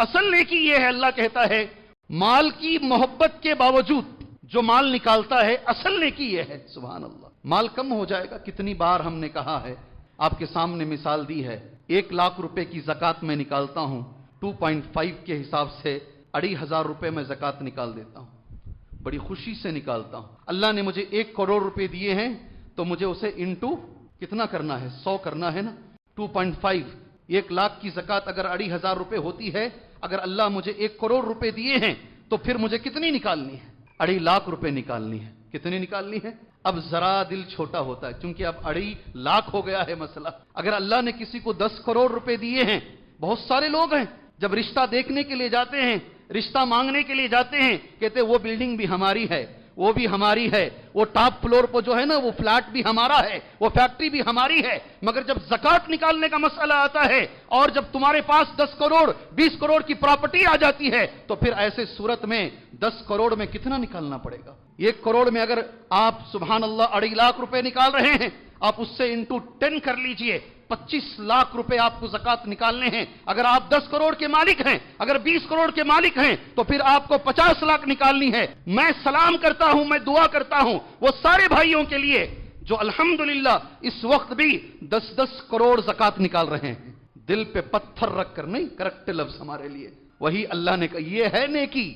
اصل نیکی یہ ہے، اللہ کہتا ہے مال کی محبت کے باوجود جو مال نکالتا ہے اصل نیکی یہ ہے. سبحان اللہ. مال کم ہو جائے گا. کتنی بار ہم نے کہا ہے، آپ کے سامنے مثال دی ہے. 1,00,000 روپے کی زکوٰۃ میں نکالتا ہوں، 2.5 کے حساب سے 2,500 روپے میں زکوٰۃ نکال دیتا ہوں. بڑی خوشی سے نکالتا ہوں. اللہ نے مجھے 1 کروڑ روپے دیے ہیں تو مجھے اسے انٹو کتنا کرنا ہے؟ 100 کرنا ہے نا. 2.5 1,00,000 کی زکوٰۃ اگر 2,500 روپے ہوتی ہے، اگر اللہ مجھے 1 کروڑ روپے دیے ہیں تو پھر مجھے کتنی نکالنی ہے؟ 2,50,000 روپے نکالنی ہے. کتنی نکالنی ہے؟ اب ذرا دل چھوٹا ہوتا ہے کیونکہ اب 2,50,000 ہو گیا ہے مسئلہ. اگر اللہ نے کسی کو 10 کروڑ روپے دیے ہیں، بہت سارے لوگ ہیں جب رشتہ دیکھنے کے لیے جاتے ہیں، رشتہ مانگنے کے لیے جاتے ہیں، کہتے وہ بلڈنگ بھی ہماری ہے، وہ بھی ہماری ہے، وہ ٹاپ فلور پر جو ہے نا وہ فلیٹ بھی ہمارا ہے، وہ فیکٹری بھی ہماری ہے. مگر جب زکوٰۃ نکالنے کا مسئلہ آتا ہے اور جب تمہارے پاس 10 کروڑ 20 کروڑ کی پراپرٹی آ جاتی ہے تو پھر ایسے صورت میں 10 کروڑ میں کتنا نکالنا پڑے گا؟ 1 کروڑ میں اگر آپ سبحان اللہ 2,50,000 روپے نکال رہے ہیں، آپ اس سے انٹو 10 کر لیجئے. 25,00,000 روپے آپ کو زکوٰۃ نکالنے ہیں. اگر آپ 10 کروڑ کے مالک ہیں، اگر 20 کروڑ کے مالک ہیں تو پھر آپ کو 50,00,000 نکالنی ہے. میں سلام کرتا ہوں، میں دعا کرتا ہوں وہ سارے بھائیوں کے لیے جو الحمدللہ اس وقت بھی 10-10 کروڑ زکوٰۃ نکال رہے ہیں. دل پہ پتھر رکھ کر نہیں، کریکٹ لفظ ہمارے لیے وہی اللہ نے کہا. یہ ہے نیکی،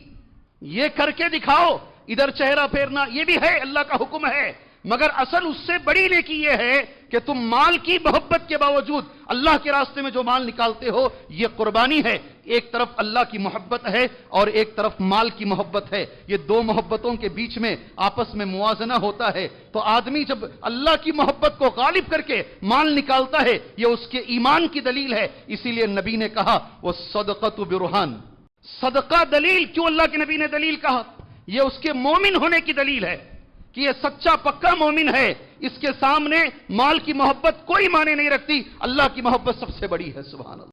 یہ کر کے دکھاؤ. ادھر چہرہ پھیرنا یہ بھی ہے، اللہ کا حکم ہے، مگر اصل اس سے بڑی نیکی یہ ہے کہ تم مال کی محبت کے باوجود اللہ کے راستے میں جو مال نکالتے ہو یہ قربانی ہے. ایک طرف اللہ کی محبت ہے اور ایک طرف مال کی محبت ہے. یہ دو محبتوں کے بیچ میں آپس میں موازنہ ہوتا ہے. تو آدمی جب اللہ کی محبت کو غالب کر کے مال نکالتا ہے یہ اس کے ایمان کی دلیل ہے. اسی لیے نبی نے کہا وہ صدقۃ برہان. صدقہ دلیل. کیوں اللہ کے نبی نے دلیل کہا؟ یہ اس کے مومن ہونے کی دلیل ہے کہ یہ سچا پکا مومن ہے. اس کے سامنے مال کی محبت کوئی معنی نہیں رکھتی. اللہ کی محبت سب سے بڑی ہے. سبحان اللہ.